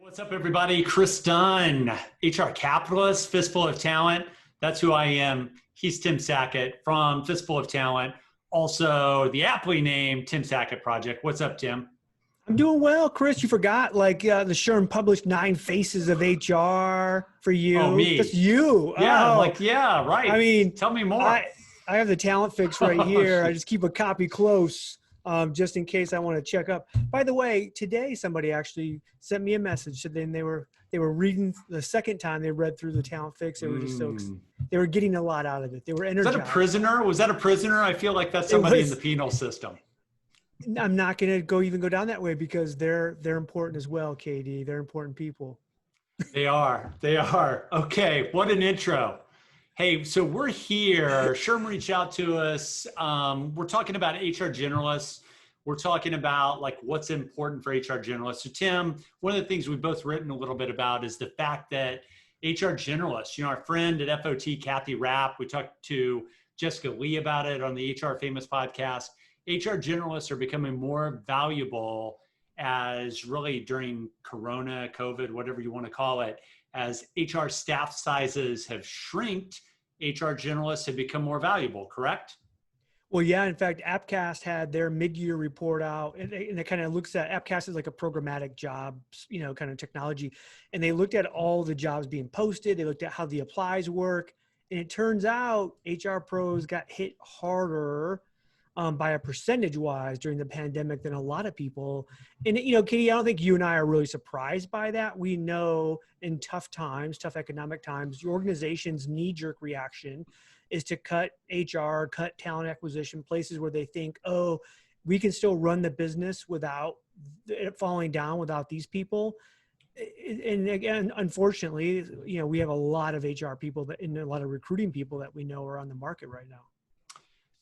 What's up, everybody? Kris Dunn, HR Capitalist, Fistful of Talent. That's who I am. He's Tim Sackett from Fistful of Talent. Also, the aptly named Tim Sackett Project. What's up, Tim? I'm doing well, Kris. You forgot, the Sherm published 9 Faces of HR for you. Oh, me. That's you. Yeah, oh. right. I mean, tell me more. I have the talent fix right here. I just keep a copy close, just in case I want to check up. By the way, today somebody actually sent me a message. So then they were reading the second time they read through the talent fix. They were just they were getting a lot out of it. They were energized. Was that a prisoner? Was that a prisoner? I feel like that's somebody in the penal system. I'm not going to go down that way because they're important as well, KD. They're important people. They are. Okay, what an intro. Hey, so we're here. Sherm reached out to us. We're talking about HR generalists. We're talking about what's important for HR generalists. So Tim, one of the things we've both written a little bit about is the fact that HR generalists, our friend at FOT, Kathy Rapp, we talked to Jessica Lee about it on the HR Famous podcast. HR generalists are becoming more valuable as really during Corona, COVID, whatever you want to call it, as HR staff sizes have shrinked, HR generalists have become more valuable, correct? Well, yeah. In fact, Appcast had their mid-year report out, and it kind of looks at Appcast is like a programmatic jobs, kind of technology. And they looked at all the jobs being posted. They looked at how the applies work. And it turns out HR pros got hit harder by a percentage wise during the pandemic than a lot of people. And, Katie, I don't think you and I are really surprised by that. We know in tough economic times, your organization's knee-jerk reaction is to cut HR, cut talent acquisition, places where they think, oh, we can still run the business without it falling down without these people. And again, unfortunately, we have a lot of HR people and a lot of recruiting people that we know are on the market right now.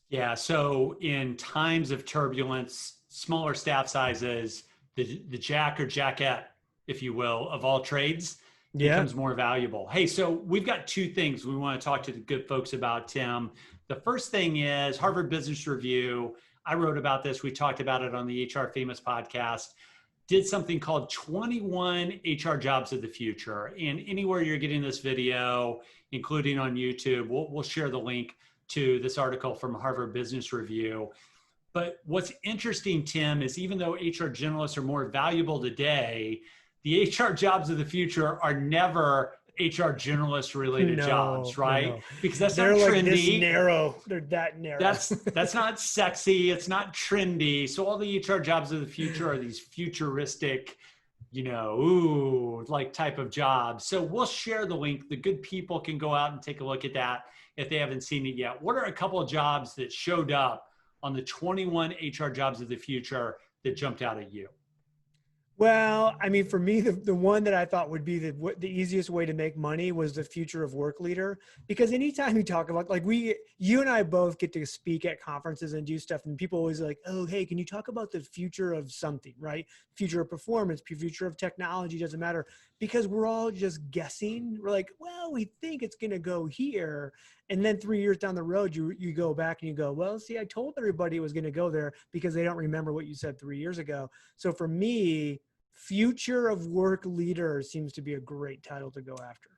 Yeah, so in times of turbulence, smaller staff sizes, the Jack or Jackette, if you will, of all trades becomes more valuable. Hey, so we've got 2 things we want to talk to the good folks about, Tim. The first thing is Harvard Business Review. I wrote about this. We talked about it on the HR Famous podcast. Did something called 21 HR Jobs of the Future. And anywhere you're getting this video, including on YouTube, we'll share the link to this article from Harvard Business Review. But what's interesting, Tim, is even though HR generalists are more valuable today, the HR jobs of the future are never HR generalist related jobs, right? No. Because that's They're not trendy. Like this narrow. They're that narrow. That's not sexy. It's not trendy. So all the HR jobs of the future are these futuristic, type of jobs. So we'll share the link. The good people can go out and take a look at that if they haven't seen it yet. What are a couple of jobs that showed up on the 21 HR jobs of the future that jumped out at you? Well, I mean, for me, the one that I thought would be the easiest way to make money was the future of work leader. Because anytime you talk about, you and I both get to speak at conferences and do stuff, and people always like, oh, hey, can you talk about the future of something, right? Future of performance, future of technology, doesn't matter. Because we're all just guessing. We're like, well, we think it's going to go here. And then 3 years down the road, you go back and you go, well, see, I told everybody it was going to go there because they don't remember what you said 3 years ago. So for me, future of work leader seems to be a great title to go after.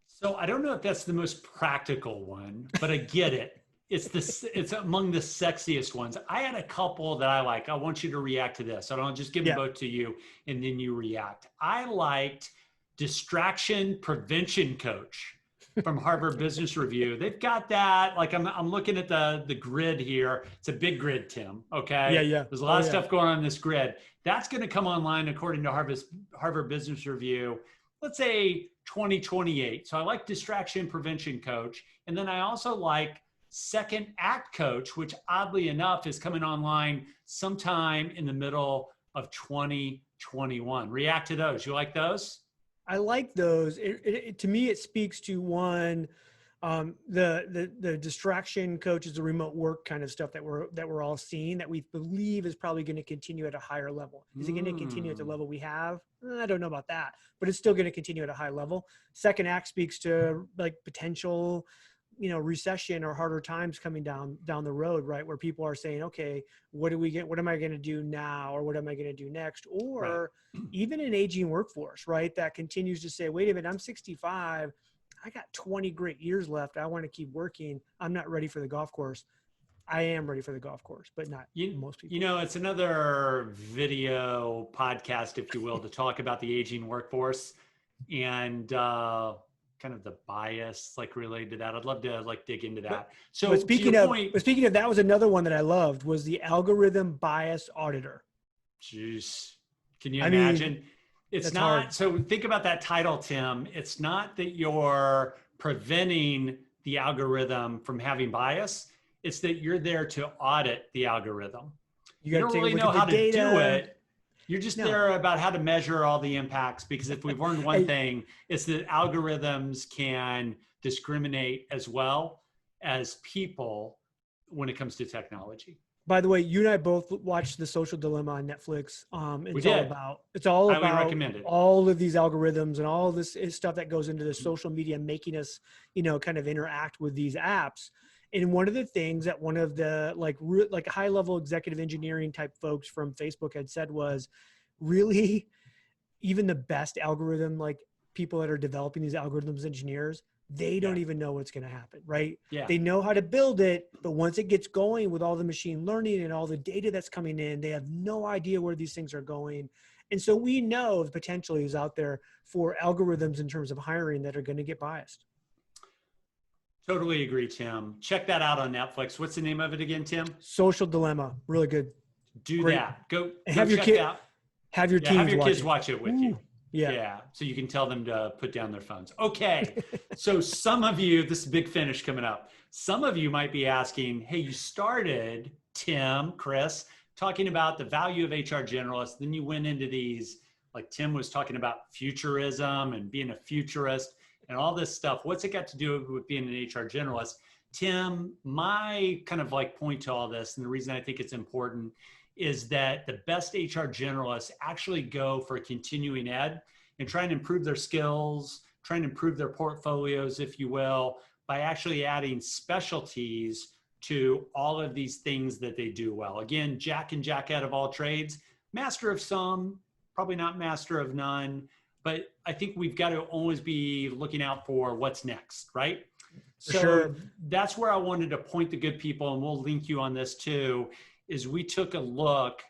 So I don't know if that's the most practical one, but I get it. It's among the sexiest ones. I had a couple that I like. I want you to react to this. I don't just give them both to you and then you react. I liked distraction prevention coach from Harvard Business Review. They've got that. I'm looking at the grid here. It's a big grid, Tim. Okay. Yeah. There's a lot of stuff going on in this grid. That's going to come online according to Harvard Business Review. Let's say 2028. So I like distraction prevention coach. And then I also like second act coach, which oddly enough is coming online sometime in the middle of 2021. React to those. You like those? I like those. To me, it speaks to one, the distraction coach is the remote work kind of stuff that we're all seeing that we believe is probably going to continue at a higher level. Is it going to continue at the level we have? I don't know about that, but it's still going to continue at a high level. Second act speaks to potential recession or harder times coming down the road, right? Where people are saying, okay, what am I going to do now? Or what am I going to do next? Or even an aging workforce, right? That continues to say, wait a minute, I'm 65. I got 20 great years left. I want to keep working. I'm not ready for the golf course. I am ready for the golf course, but not most people. It's another video podcast, if you will, to talk about the aging workforce and kind of the bias like related to that. I'd love to like dig into that. But speaking of that, was another one that I loved was the algorithm bias auditor. Jeez, can you imagine? It's not hard. So think about that title, Tim. It's not that you're preventing the algorithm from having bias. It's that you're there to audit the algorithm. You don't really know how to do it. You're just there about how to measure all the impacts, because if we've learned one thing, it's that algorithms can discriminate as well as people when it comes to technology. By the way, you and I both watched The Social Dilemma on Netflix. It's all about all of these algorithms and all this stuff that goes into the social media, making us, kind of interact with these apps. And one of the things that one of the like high level executive engineering type folks from Facebook had said was, really, even the best algorithm, like people that are developing these algorithms, engineers, they don't even know what's going to happen, right? Yeah. They know how to build it, but once it gets going with all the machine learning and all the data that's coming in, they have no idea where these things are going. And so we know the potential is out there for algorithms in terms of hiring that are going to get biased. Totally agree, Tim. Check that out on Netflix. What's the name of it again, Tim? Social Dilemma. Really good. Do that. Go have your kids watch it with you. Yeah. So you can tell them to put down their phones. Okay. So some of you, this is big finish coming up. Some of you might be asking, hey, you started, Tim, Kris, talking about the value of HR generalists. Then you went into these, like Tim was talking about futurism and being a futurist and all this stuff. What's it got to do with being an HR generalist? Tim, my kind of like point to all this, and the reason I think it's important is that the best HR generalists actually go for continuing ed and try and improve their skills, try and improve their portfolios, if you will, by actually adding specialties to all of these things that they do well. Again, Jack and Jackette of all trades, master of some, probably not master of none, but I think we've got to always be looking out for what's next, right? So that's where I wanted to point the good people, and we'll link you on this too, is we took a look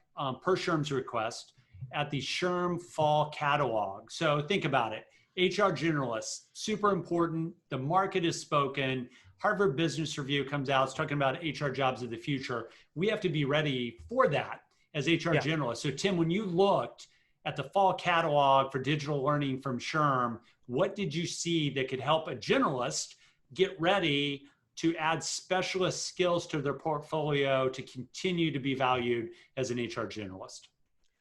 per SHRM's request at the SHRM fall catalog. So think about it. HR generalists, super important. The market is spoken. Harvard Business Review comes out, it's talking about HR jobs of the future. We have to be ready for that as HR generalists. So Tim, when you looked at the fall catalog for digital learning from SHRM, what did you see that could help a generalist get ready to add specialist skills to their portfolio to continue to be valued as an HR generalist?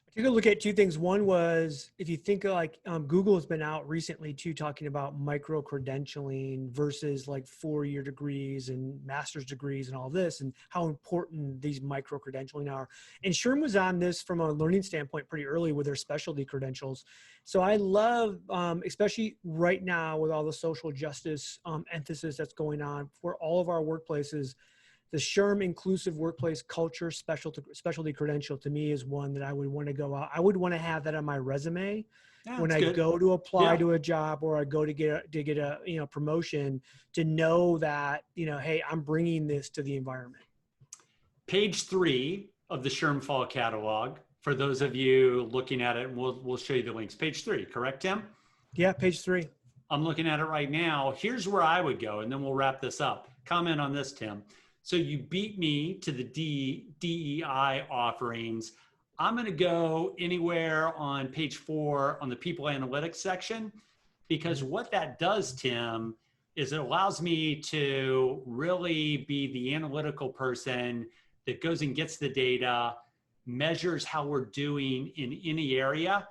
I took a look at two things. One was, if you think like Google has been out recently too, talking about micro-credentialing versus like 4-year degrees and master's degrees and all this, and how important these micro-credentialing are. And SHRM was on this from a learning standpoint pretty early with their specialty credentials. So I love, especially right now with all the social justice emphasis that's going on for all of our workplaces, the SHRM inclusive workplace culture specialty credential to me is one that I would want to go out. I would want to have that on my resume when I go to apply to a job, or I go to get a promotion, to know that, hey, I'm bringing this to the environment. Page 3 of the SHRM fall catalog, for those of you looking at it, and we'll show you the links. Page 3, correct, Tim? Yeah, page 3. I'm looking at it right now. Here's where I would go, and then we'll wrap this up. Comment on this, Tim. So you beat me to the DEI offerings. I'm going to go anywhere on page 4 on the people analytics section, because what that does, Tim, is it allows me to really be the analytical person that goes and gets the data, measures how we're doing in any area.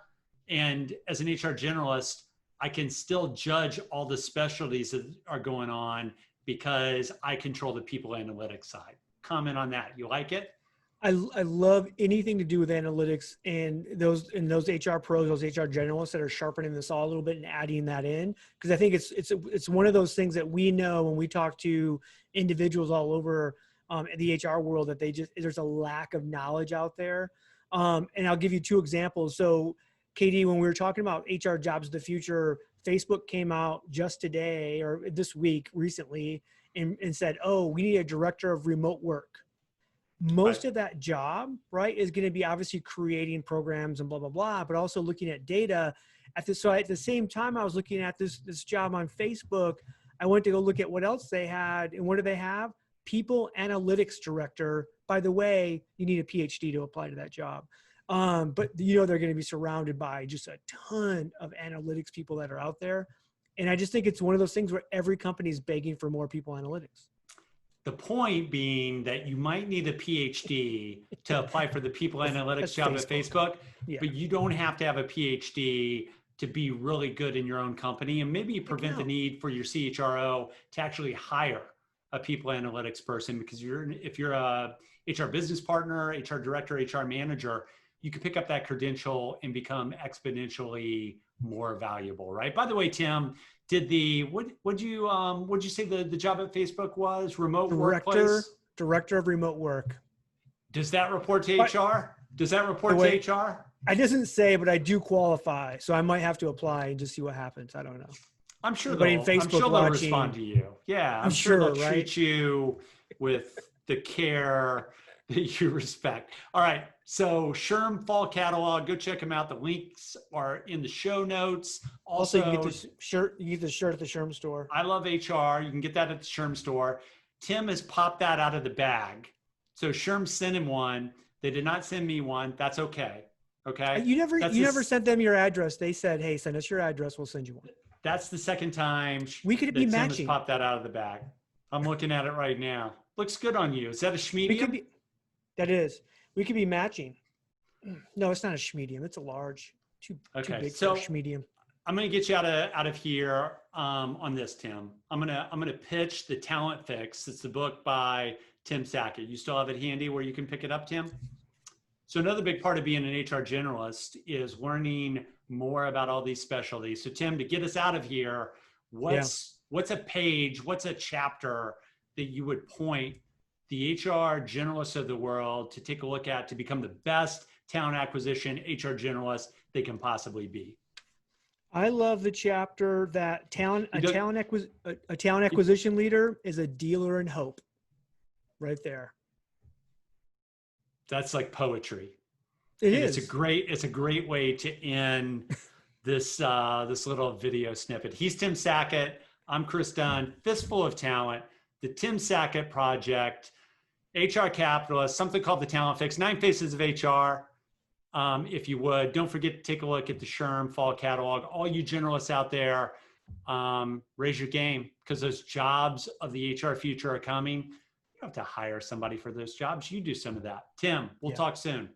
And as an HR generalist, I can still judge all the specialties that are going on, because I control the people analytics side. Comment on that. You like it? I love anything to do with analytics and those HR pros, those HR generalists that are sharpening this all a little bit and adding that in, because I think it's one of those things that we know when we talk to individuals all over the HR world that there's a lack of knowledge out there. And I'll give you two examples. So, Katie, when we were talking about HR jobs of the future, Facebook came out just today or this week recently and said, "Oh, we need a director of remote work." Most of that job, right, is going to be obviously creating programs and blah, blah, blah, but also looking at data. So at the same time I was looking at this job on Facebook, I went to go look at what else they had. And what do they have? People analytics director. By the way, you need a PhD to apply to that job. But they're going to be surrounded by just a ton of analytics people that are out there. And I just think it's one of those things where every company is begging for more people analytics. The point being that you might need a PhD to apply for the people analytics job at Facebook, but you don't have to have a PhD to be really good in your own company. And maybe you prevent the need for your CHRO to actually hire a people analytics person, because if you're a HR business partner, HR director, HR manager, you can pick up that credential and become exponentially more valuable, right? By the way, Tim, what'd you say the job at Facebook was? Remote workplace? Director of remote work. Does that report to HR? Does that report to HR? I doesn't say, but I do qualify. So I might have to apply and just see what happens. I don't know. I'm sure they'll respond to you. Yeah, I'm sure they'll treat you with the care that you respect. All right. So SHRM Fall Catalog, go check them out. The links are in the show notes. Also, you get the shirt at the SHRM store. I love HR. You can get that at the SHRM store. Tim has popped that out of the bag. So SHRM sent him one. They did not send me one. That's okay. Okay. You never sent them your address. They said, "Hey, send us your address. We'll send you one." That's the second time we could be matching. Tim has popped that out of the bag. I'm looking at it right now. Looks good on you. Is that a schmedium? That is. We could be matching. No, it's not a schmedium. It's a large. Too big for a schmedium. I'm going to get you out of here on this, Tim. I'm going to pitch the Talent Fix. It's the book by Tim Sackett. You still have it handy where you can pick it up, Tim? So another big part of being an HR generalist is learning more about all these specialties. So Tim, to get us out of here, what's a page, what's a chapter that you would point the HR generalists of the world to take a look at to become the best talent acquisition HR generalist they can possibly be? I love the chapter that a talent acquisition leader is a dealer in hope. Right there. That's like poetry. It is. It's a great way to end this little video snippet. He's Tim Sackett. I'm Kris Dunn. Fistful of Talent. The Tim Sackett Project. HR Capitalist. Something called the Talent Fix. 9 Faces of HR. If you would, don't forget to take a look at the SHRM Fall Catalog. All you generalists out there, raise your game, because those jobs of the HR future are coming. You don't have to hire somebody for those jobs. You do some of that. Tim, we'll talk soon.